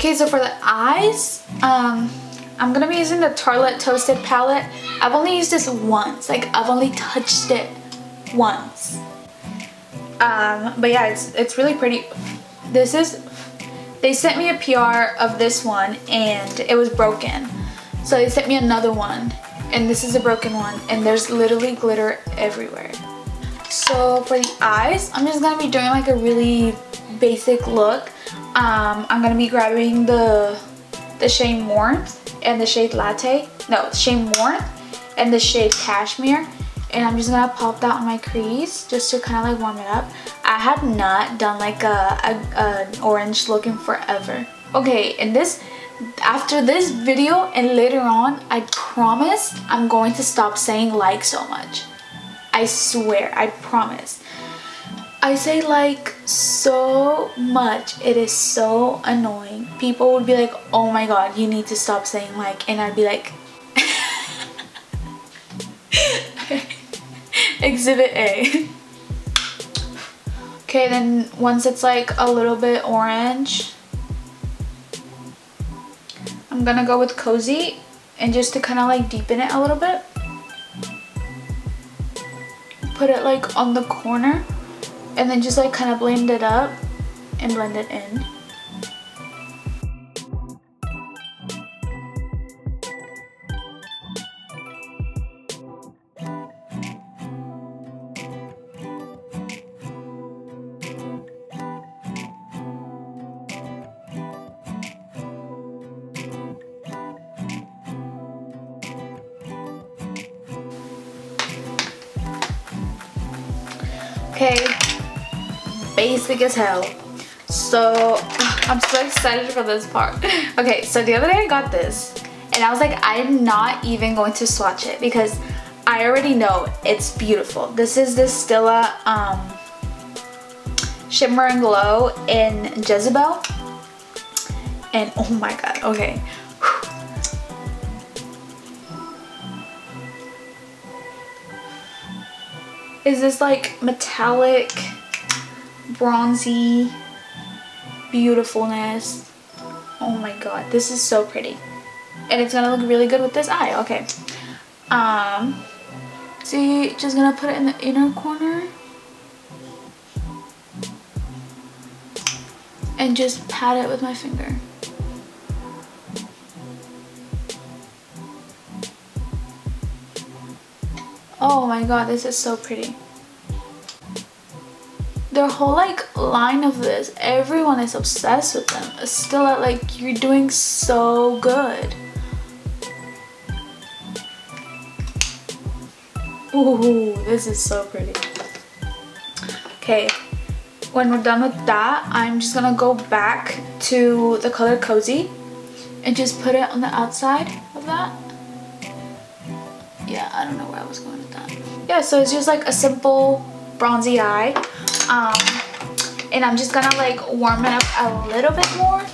Okay, so for the eyes, I'm gonna be using the Tartelette Toasted palette. I've only used this once, like I've only touched it once. But yeah, it's really pretty. They sent me a PR of this one and it was broken. So they sent me another one and this is a broken one and there's literally glitter everywhere. So for the eyes, I'm just gonna be doing like a really basic look. I'm gonna be grabbing the shade Warmth and the shade Latte. No, shade Warmth and the shade Cashmere. And I'm just gonna pop that on my crease just to kind of like warm it up. I have not done like an orange look in forever. Okay, and after this video and later on, I promise I'm going to stop saying like so much. I swear, I promise. I say like so much. It is so annoying. People would be like, oh my god, you need to stop saying like, and I'd be like Exhibit A. Okay, then once it's like a little bit orange, I'm gonna go with Cozy and just to kind of like deepen it a little bit. Put it like on the corner and then just like kind of blend it up and blend it in. Okay, basic as hell. So I'm so excited for this part. Okay, so the other day I got this and I was like, I'm not even going to swatch it because I already know it's beautiful. This is the Stila Shimmer and Glow in Jezebel. And oh my god, okay. Is this like metallic, bronzy beautifulness. Oh my god, this is so pretty. And it's gonna look really good with this eye. Okay. See, just gonna put it in the inner corner. And just pat it with my finger. Oh my god, this is so pretty. Their whole like line of this, everyone is obsessed with them. It's still like, you're doing so good. Ooh, this is so pretty. Okay, when we're done with that, I'm just gonna go back to the color Cozy and just put it on the outside of that. Yeah, I don't know where I was going with that. Yeah, so it's just like a simple bronzy eye. And I'm just gonna like warm it up a little bit more.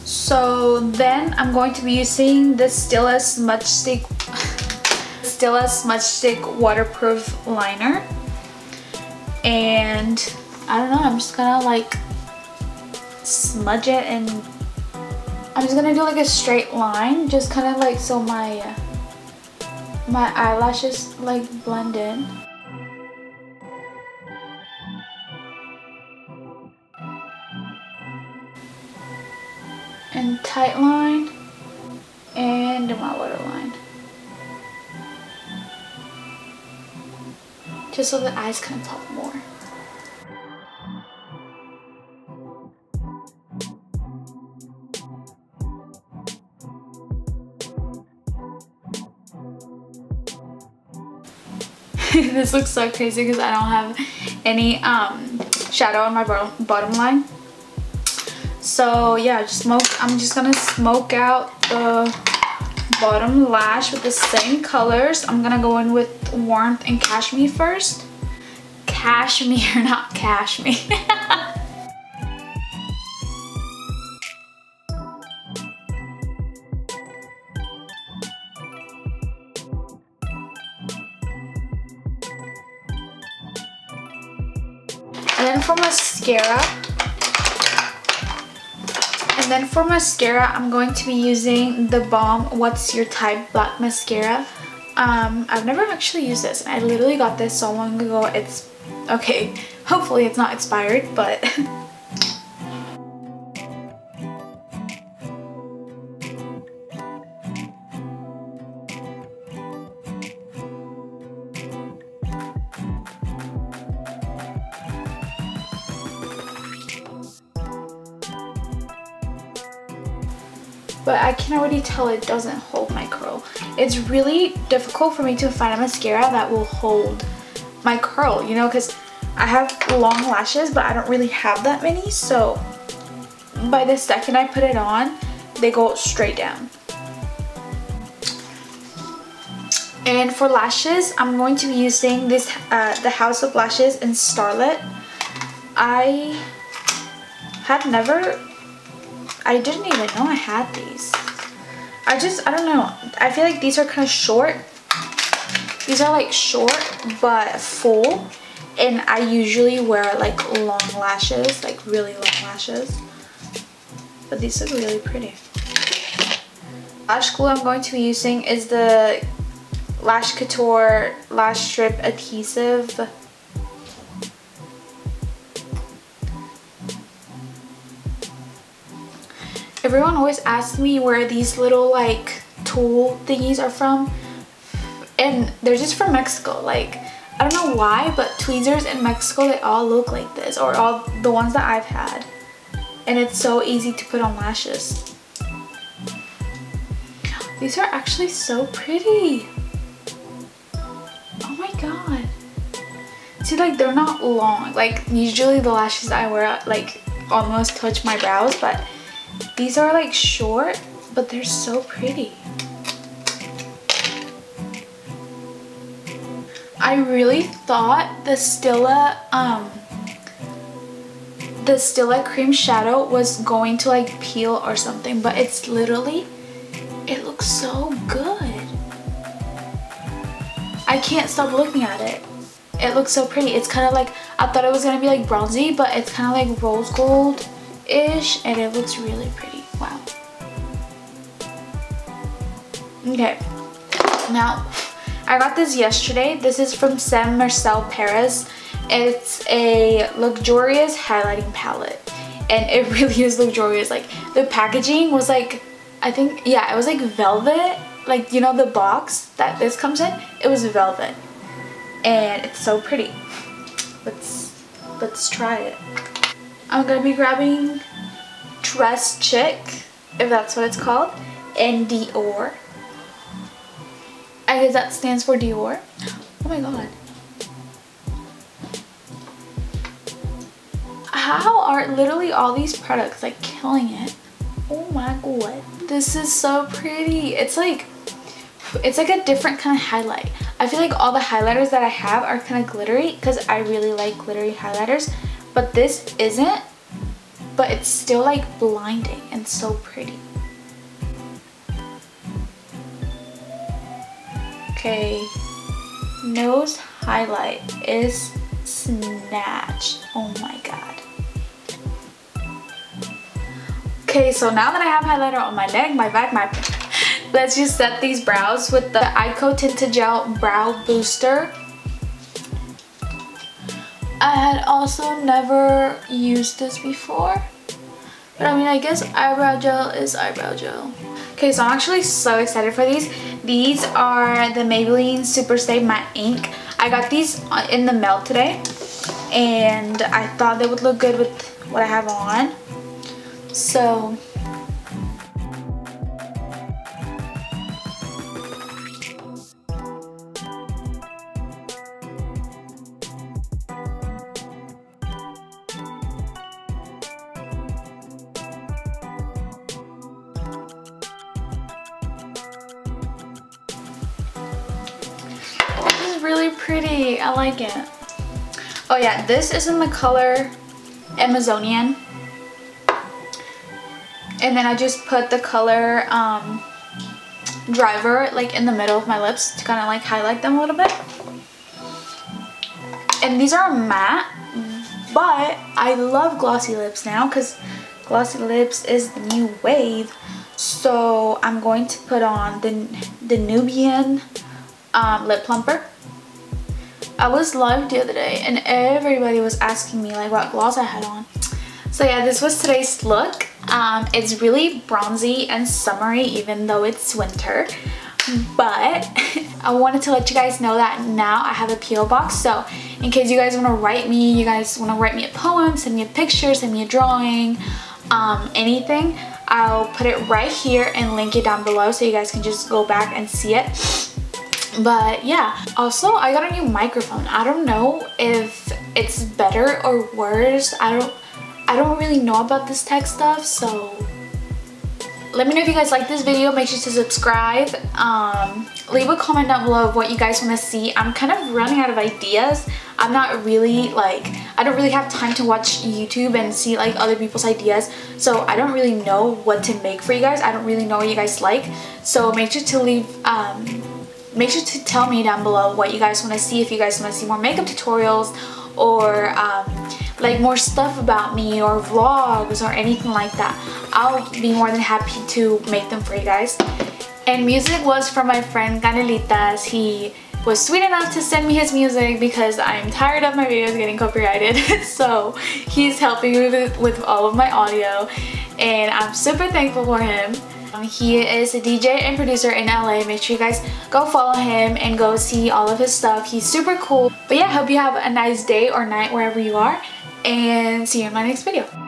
So then I'm going to be using the Stila Smudge Stick waterproof liner. And I don't know, I'm just gonna like smudge it and I'm just gonna do like a straight line, just kind of like so my eyelashes like blend in. And tight line and do my waterline. Just so the eyes can pop more. This looks so crazy because I don't have any shadow on my bottom line. So yeah, I'm just gonna smoke out the bottom lash with the same colors. I'm gonna go in with Warmth and Cashmere first. Cashmere, not Cashmere. And then for mascara, And then for mascara, I'm going to be using the Balm What's Your Type Black Mascara. I've never actually used this. I literally got this so long ago. It's okay. Hopefully it's not expired, but but I can already tell it doesn't hold my curl. It's really difficult for me to find a mascara that will hold my curl, you know, because I have long lashes, but I don't really have that many, so by the second I put it on, they go straight down. And for lashes, I'm going to be using this, the House of Lashes in Starlet. I didn't even know I had these. I don't know. I feel like these are kind of short. These are like short but full. And I usually wear like long lashes, like really long lashes. But these look really pretty. Lash glue I'm going to be using is the Lash Couture Lash Strip Adhesive. Everyone always asks me where these little like tool thingies are from, and they're just from Mexico. Like, I don't know why, but tweezers in Mexico, they all look like this, or all the ones that I've had, and it's so easy to put on lashes. These are actually so pretty. Oh my god. See, like, they're not long. Like, usually the lashes I wear like almost touch my brows, but these are like short, but they're so pretty. I really thought the Stila cream shadow was going to like peel or something, but it's literally, it looks so good. I can't stop looking at it. It looks so pretty. It's kind of like, I thought it was gonna be like bronzy, but it's kind of like rose gold-ish, and it looks really pretty. Wow. Okay, now I got this yesterday. This is from Sam Marcel Paris. It's a luxurious highlighting palette, and it really is luxurious. Like, the packaging was like, I think, yeah, it was like velvet. Like, you know, the box that this comes in, it was velvet, and it's so pretty. Let's try it. I'm gonna be grabbing Dress Chick, if that's what it's called, and Dior. I guess that stands for Dior. Oh my god. How are literally all these products like killing it? Oh my god. This is so pretty. It's like a different kind of highlight. I feel like all the highlighters that I have are kind of glittery because I really like glittery highlighters, but this isn't, but it's still like blinding and so pretty. Okay, nose highlight is snatched. Oh my god. Okay, so now that I have highlighter on my neck, my back, let's just set these brows with the Eyeko Tinted Gel Brow Booster. I had also never used this before, but I mean, I guess eyebrow gel is eyebrow gel. Okay, so I'm actually so excited for these. These are the Maybelline Super Stay Matte Ink. I got these in the mail today, and I thought they would look good with what I have on. So really pretty. I like it. Oh yeah, this is in the color Amazonian, and then I just put the color Driver like in the middle of my lips to kind of like highlight them a little bit. And these are matte, but I love glossy lips now because glossy lips is the new wave. So I'm going to put on the Nubian lip plumper. I was live the other day and everybody was asking me like what gloss I had on. So yeah, this was today's look. It's really bronzy and summery even though it's winter. But I wanted to let you guys know that now I have a P.O. box. So in case you guys want to write me, you guys want to write me a poem, send me a picture, send me a drawing, anything, I'll put it right here and link it down below so you guys can just go back and see it. But yeah, also I got a new microphone. I don't know if it's better or worse. I don't really know about this tech stuff, so let me know if you guys like this video. Make sure to subscribe. Leave a comment down below of what you guys want to see. I'm kind of running out of ideas. I'm not really like, I don't really have time to watch YouTube and see like other people's ideas, so I don't really know what to make for you guys. I don't really know what you guys like, so make sure to leave make sure to tell me down below what you guys want to see. If you guys want to see more makeup tutorials or like more stuff about me or vlogs or anything like that, I'll be more than happy to make them for you guys. And music was from my friend Canelitas. He was sweet enough to send me his music because I'm tired of my videos getting copyrighted. So he's helping me with all of my audio and I'm super thankful for him. He is a DJ and producer in LA. Make sure you guys go follow him and go see all of his stuff. He's super cool. But yeah, hope you have a nice day or night wherever you are, and see you in my next video.